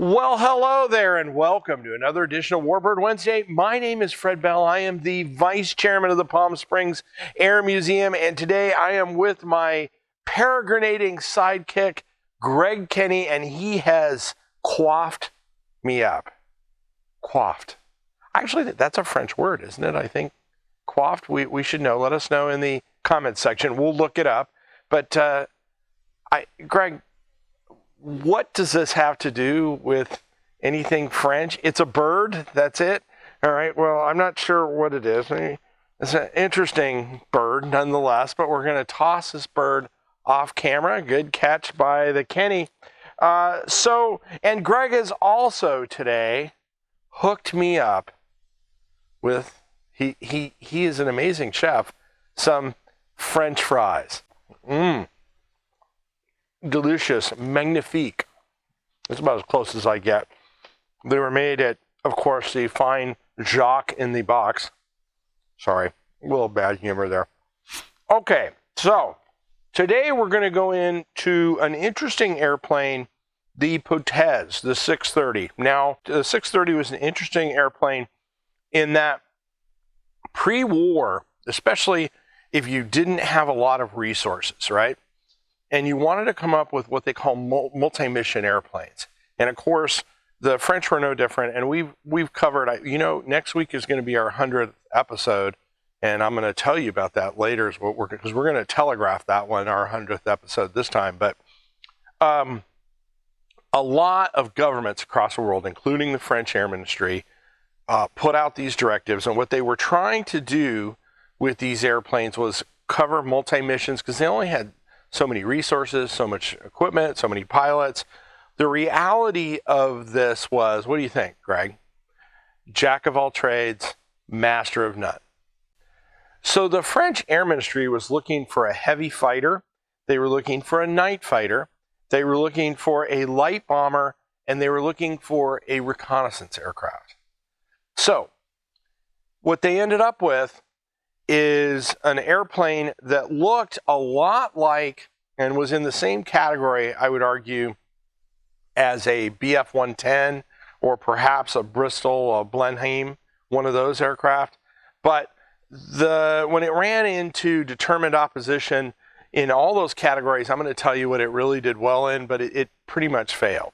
Well, hello there and welcome to another edition of Warbird Wednesday. My name is Fred Bell. I am the Vice Chairman of the Palm Springs Air Museum, and today I am with my peregrinating sidekick, Greg Kenny, and he has coiffed me up. Coiffed. Actually, that's a French word, isn't it? I think coiffed. We should know. Let us know in the comments section. We'll look it up. But Greg, what does this have to do with anything French? It's a bird, that's it? All right, well, I'm not sure what it is. It's an interesting bird nonetheless, but we're going to toss this bird off camera. Good catch by the Kenny. And Greg has also today hooked me up with, he is an amazing chef, some French fries. Delicious, magnifique. It's about as close as I get. They were made at, of course, the fine Jacques in the box. Sorry, a little bad humor there. Okay, so today we're going to go into an interesting airplane, the Potez, the 630. Now, the 630 was an interesting airplane in that pre-war, especially if you didn't have a lot of resources, right? And you wanted to come up with what they call multi-mission airplanes. And of course, the French were no different. And we've covered, next week is going to be our 100th episode. And I'm going to tell you about that later, because we're going to telegraph that one, our 100th episode this time. But a lot of governments across the world, including the French Air Ministry, put out these directives. And what they were trying to do with these airplanes was cover multi-missions, because they only had so many resources, so much equipment, so many pilots. The reality of this was, what do you think, Greg? Jack of all trades, master of none. So the French Air Ministry was looking for a heavy fighter. They were looking for a night fighter. They were looking for a light bomber, and they were looking for a reconnaissance aircraft. So what they ended up with is an airplane that looked a lot like and was in the same category, I would argue, as a BF-110 or perhaps a Bristol, a Blenheim, one of those aircraft. But when it ran into determined opposition in all those categories, I'm going to tell you what it really did well in, but it pretty much failed.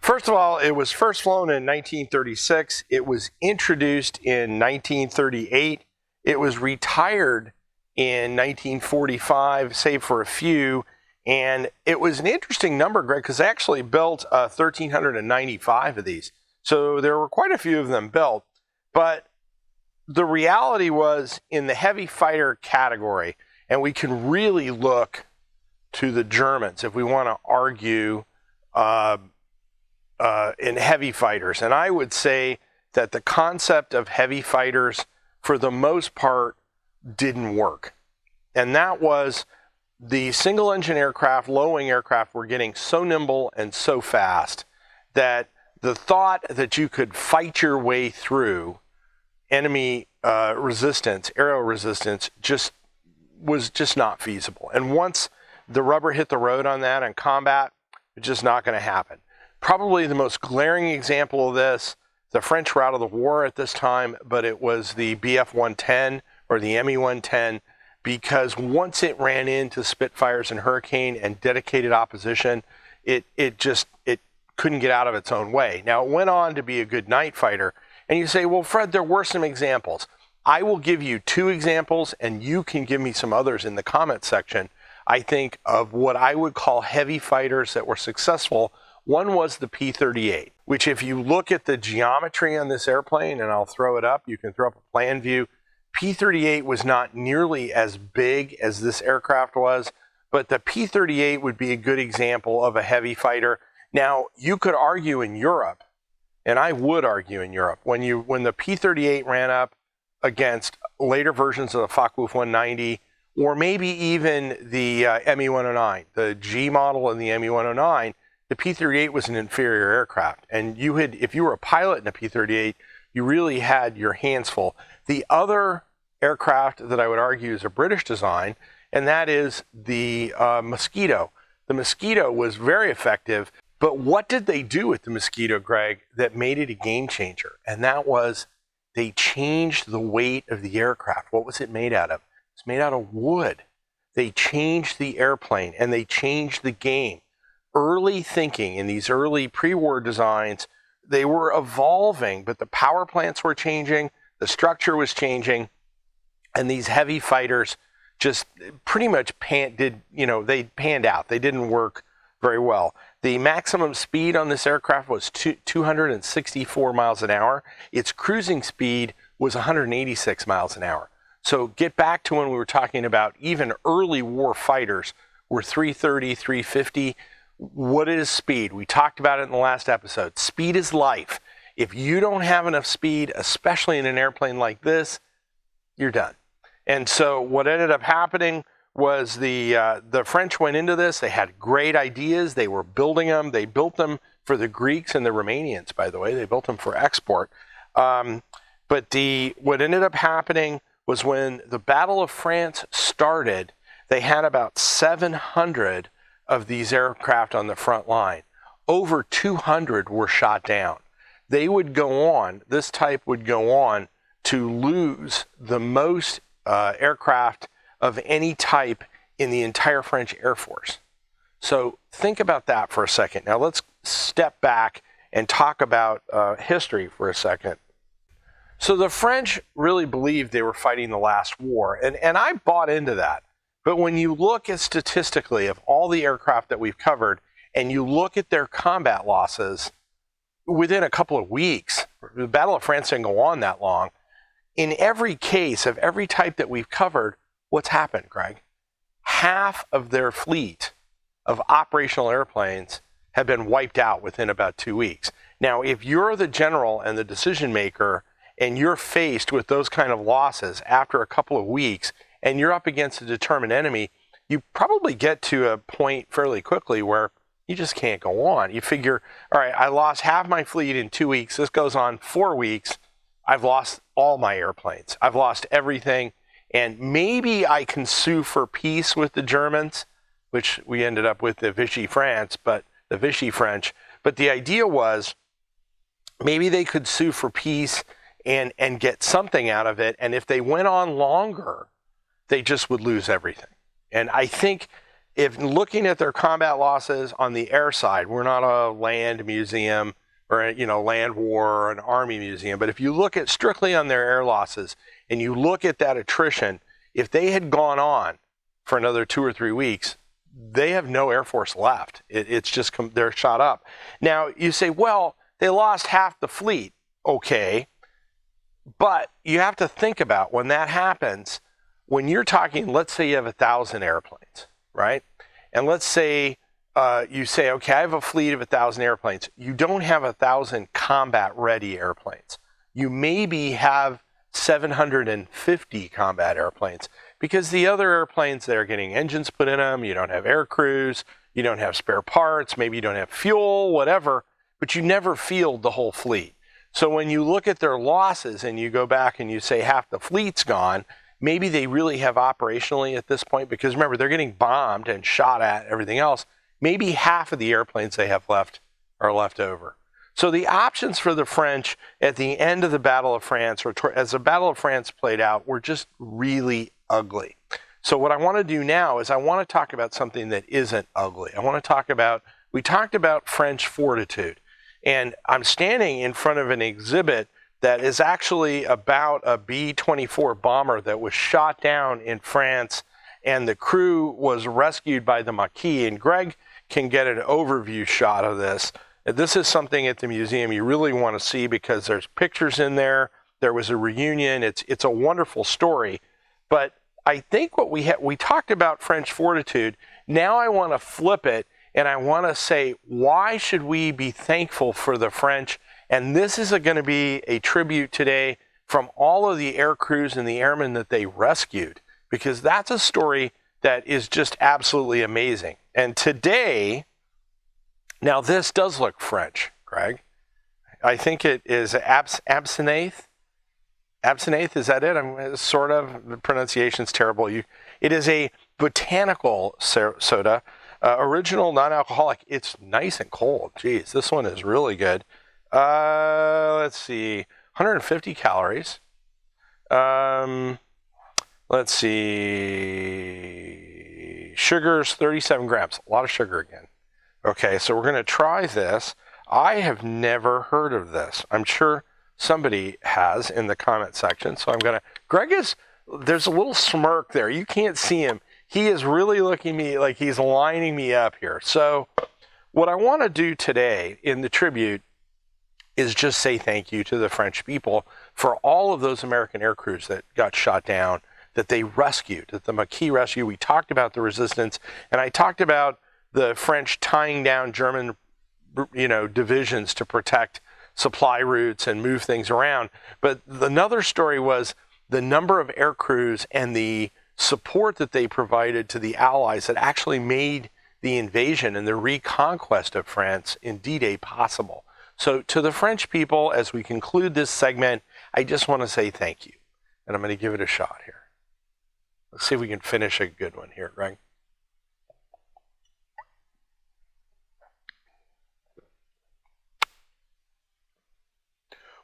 First of all, it was first flown in 1936. It was introduced in 1938. It was retired in 1945, save for a few, and it was an interesting number, Greg, because they actually built 1,395 of these. So there were quite a few of them built, but the reality was in the heavy fighter category, and we can really look to the Germans if we want to argue in heavy fighters. And I would say that the concept of heavy fighters, for the most part, didn't work. And that was the single engine aircraft, low-wing aircraft were getting so nimble and so fast that the thought that you could fight your way through enemy resistance, aero resistance, was just not feasible. And once the rubber hit the road on that in combat, it's just not going to happen. Probably the most glaring example of this, the French were out of the war at this time, but it was the BF-110 or the ME-110, because once it ran into Spitfires and Hurricane and dedicated opposition, it couldn't get out of its own way. Now, it went on to be a good night fighter. And you say, well, Fred, there were some examples. I will give you two examples, and you can give me some others in the comment section, I think, of what I would call heavy fighters that were successful. One was the P-38, which if you look at the geometry on this airplane, and I'll throw it up, you can throw up a plan view, P-38 was not nearly as big as this aircraft was, but the P-38 would be a good example of a heavy fighter. Now, you could argue in Europe, and I would argue in Europe, when the P-38 ran up against later versions of the Focke-Wulf 190, or maybe even the ME-109, the G model and the ME-109, the P-38 was an inferior aircraft. And if you were a pilot in a P-38, you really had your hands full. The other aircraft that I would argue is a British design, and that is the Mosquito. The Mosquito was very effective. But what did they do with the Mosquito, Greg, that made it a game changer? And that was they changed the weight of the aircraft. What was it made out of? It's made out of wood. They changed the airplane and they changed the game. Early thinking in these early pre-war designs, they were evolving, but the power plants were changing, the structure was changing, and these heavy fighters just pretty much they panned out. They didn't work very well. The maximum speed on this aircraft was 264 miles an hour. Its cruising speed was 186 miles an hour. So get back to when we were talking about even early war fighters were 330, 350. What is speed? We talked about it in the last episode. Speed is life. If you don't have enough speed, especially in an airplane like this, you're done. And so what ended up happening was the French went into this. They had great ideas. They were building them. They built them for the Greeks and the Romanians, by the way. They built them for export. But what ended up happening was when the Battle of France started, they had about 700 of these aircraft on the front line. Over 200 were shot down. They would go on, this type would go on to lose the most aircraft of any type in the entire French Air Force. So think about that for a second. Now let's step back and talk about history for a second. So the French really believed they were fighting the last war, and I bought into that. But when you look at statistically of all the aircraft that we've covered, and you look at their combat losses within a couple of weeks, the Battle of France didn't go on that long. In every case of every type that we've covered, what's happened, Greg? Half of their fleet of operational airplanes have been wiped out within about 2 weeks. Now, if you're the general and the decision maker, and you're faced with those kind of losses after a couple of weeks, and you're up against a determined enemy, you probably get to a point fairly quickly where you just can't go on. You figure, all right, I lost half my fleet in 2 weeks. This goes on 4 weeks. I've lost all my airplanes. I've lost everything. And maybe I can sue for peace with the Germans, which we ended up with the Vichy French. But the idea was maybe they could sue for peace and get something out of it. And if they went on longer, they just would lose everything. And I think if looking at their combat losses on the air side, we're not a land museum or land war or an army museum, but if you look at strictly on their air losses and you look at that attrition, if they had gone on for another 2 or 3 weeks, they have no Air Force left. It's just they're shot up. Now you say, well, they lost half the fleet. Okay. But you have to think about when that happens, when you're talking, let's say you have 1,000 airplanes, right? And let's say you say, okay, I have a fleet of 1,000 airplanes. You don't have 1,000 combat-ready airplanes. You maybe have 750 combat airplanes because the other airplanes, they're getting engines put in them. You don't have air crews. You don't have spare parts. Maybe you don't have fuel, whatever, but you never field the whole fleet. So when you look at their losses and you go back and you say half the fleet's gone, maybe they really have operationally at this point, because remember, they're getting bombed and shot at, everything else. Maybe half of the airplanes they have left are left over. So the options for the French at the end of the Battle of France, or as the Battle of France played out, were just really ugly. So what I want to do now is I want to talk about something that isn't ugly. We talked about French fortitude. And I'm standing in front of an exhibit that is actually about a B-24 bomber that was shot down in France, and the crew was rescued by the Maquis. And Greg can get an overview shot of this. This is something at the museum you really want to see because there's pictures in there. There was a reunion. It's a wonderful story. But I think what we talked about French fortitude. Now I want to flip it. And I want to say, why should we be thankful for the French? And this is going to be a tribute today from all of the air crews and the airmen that they rescued, because that's a story that is just absolutely amazing. And today, now this does look French, Greg. I think it is absinthe. Absinthe, is that it? The pronunciation's terrible. It is a botanical soda. Original non-alcoholic. It's nice and cold. Geez, this one is really good. Let's see, 150 calories. Let's see, sugars 37 grams. A lot of sugar again. Okay, so we're going to try this. I have never heard of this. I'm sure somebody has in the comment section. So I'm going to, there's a little smirk there. You can't see him. He is really looking at me like he's lining me up here. So what I want to do today in the tribute is just say thank you to the French people for all of those American air crews that got shot down, that they rescued, that the Maquis rescue. We talked about the resistance, and I talked about the French tying down German, divisions to protect supply routes and move things around. But another story was the number of air crews and the support that they provided to the Allies that actually made the invasion and the reconquest of France in D-Day possible. So to the French people, as we conclude this segment, I just want to say thank you. And I'm going to give it a shot here. Let's see if we can finish a good one here, Greg.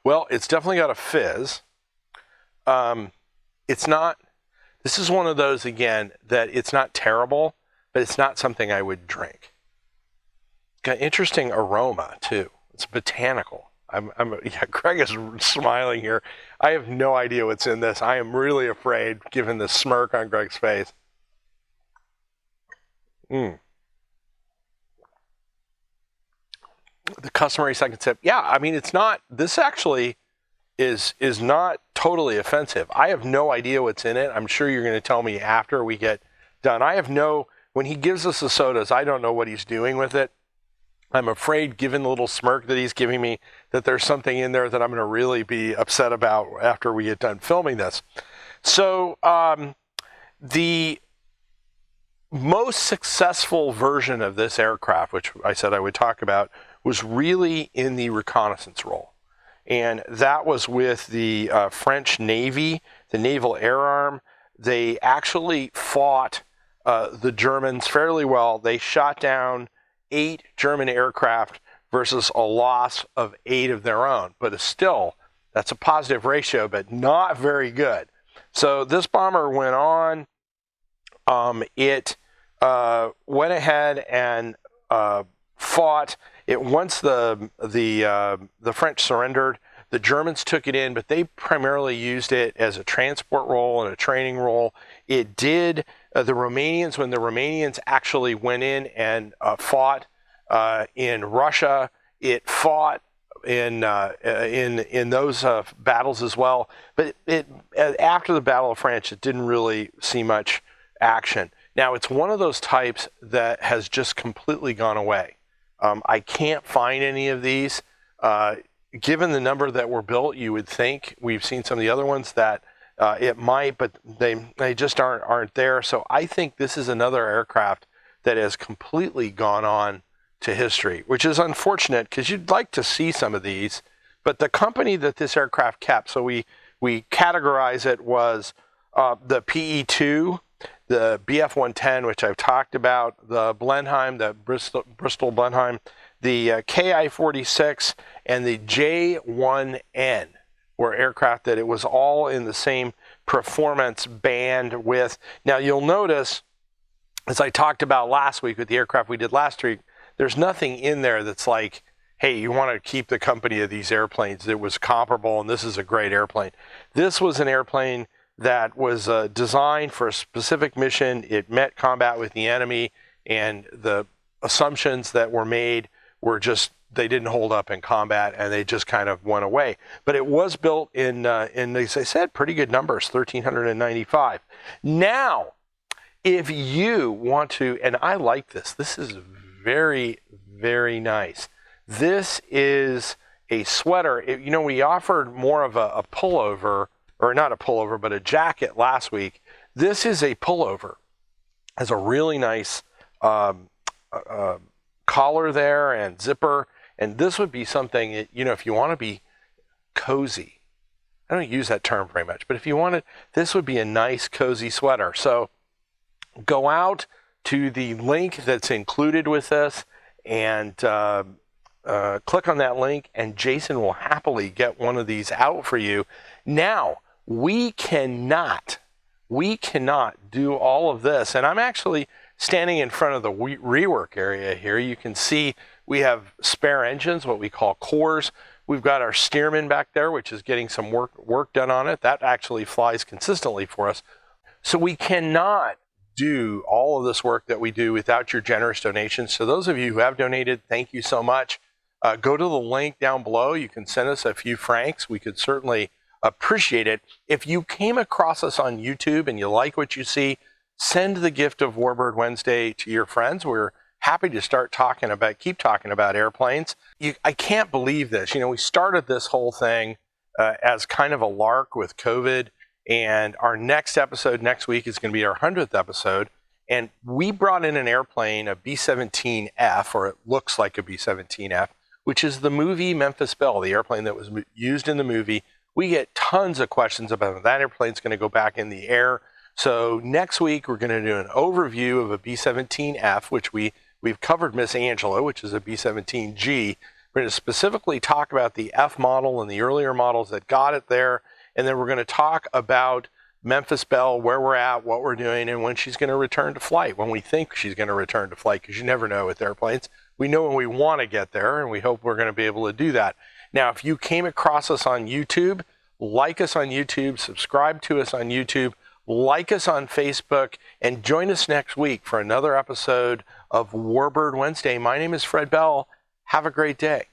Well, it's definitely got a fizz. It's not, this is one of those, again, that it's not terrible, but it's not something I would drink. Got interesting aroma, too. It's botanical. Greg is smiling here. I have no idea what's in this. I am really afraid, given the smirk on Greg's face. The customary second sip. Yeah, I mean, it's not, this actually is not totally offensive. I have no idea what's in it. I'm sure you're going to tell me after we get done. When he gives us the sodas, I don't know what he's doing with it. I'm afraid, given the little smirk that he's giving me, that there's something in there that I'm going to really be upset about after we get done filming this. So the most successful version of this aircraft, which I said I would talk about, was really in the reconnaissance role. And that was with the French Navy, the Naval Air Arm. They actually fought the Germans fairly well. They shot down 8 German aircraft versus a loss of 8 of their own. But still, that's a positive ratio, but not very good. So this bomber went on. It went ahead and fought. Once the French surrendered, the Germans took it in, but they primarily used it as a transport role and a training role. It did the Romanians, when the Romanians actually went in and fought in Russia, it fought in those battles as well. But after the Battle of France, it didn't really see much action. Now, it's one of those types that has just completely gone away. I can't find any of these. Given the number that were built, you would think, we've seen some of the other ones, that it might, but they just aren't there. So I think this is another aircraft that has completely gone on to history, which is unfortunate because you'd like to see some of these. But the company that this aircraft kept, so we categorize it, was the PE-2, the BF-110, which I've talked about, the Blenheim, the Bristol Blenheim, the KI-46, and the J-1N were aircraft that it was all in the same performance band with. Now, you'll notice, as I talked about last week with the aircraft we did last week, there's nothing in there that's like, hey, you want to keep the company of these airplanes that was comparable, and this is a great airplane. This was an airplane that was designed for a specific mission. It met combat with the enemy, and the assumptions that were made were just, they didn't hold up in combat, and they just kind of went away. But it was built in as I said, pretty good numbers, 1,395. Now, if you want to, and I like this is very, very nice. This is a sweater. We offered more of a pullover, or not a pullover, but a jacket last week. This is a pullover. Has a really nice collar there and zipper. And this would be something that, if you want to be cozy. I don't use that term very much, but if you wanted, this would be a nice cozy sweater. So go out to the link that's included with this and click on that link, and Jason will happily get one of these out for you. Now, we cannot do all of this, and I'm actually standing in front of the rework area here. You can see we have spare engines, what we call cores. We've got our Stearman back there, which is getting some work done on it. That actually flies consistently for us. So we cannot do all of this work that we do without your generous donations. So those of you who have donated, thank you so much. Go to the link down below. You can send us a few francs. We could certainly appreciate it. If you came across us on YouTube and you like what you see, send the gift of Warbird Wednesday to your friends. We're happy to keep talking about airplanes. I can't believe this. We started this whole thing as kind of a lark with COVID, and our next episode next week is going to be our 100th episode. And we brought in an airplane, a B-17F, or it looks like a B-17F, which is the movie Memphis Belle, the airplane that was used in the movie. We get tons of questions about that airplane's going to go back in the air. So next week, we're going to do an overview of a B-17F, which we've covered Miss Angela, which is a B-17G. We're going to specifically talk about the F model and the earlier models that got it there. And then we're going to talk about Memphis Belle, where we're at, what we're doing, and when she's going to return to flight, when we think she's going to return to flight, because you never know with airplanes. We know when we want to get there, and we hope we're going to be able to do that. Now, if you came across us on YouTube, like us on YouTube, subscribe to us on YouTube, like us on Facebook, and join us next week for another episode of Warbird Wednesday. My name is Fred Bell. Have a great day.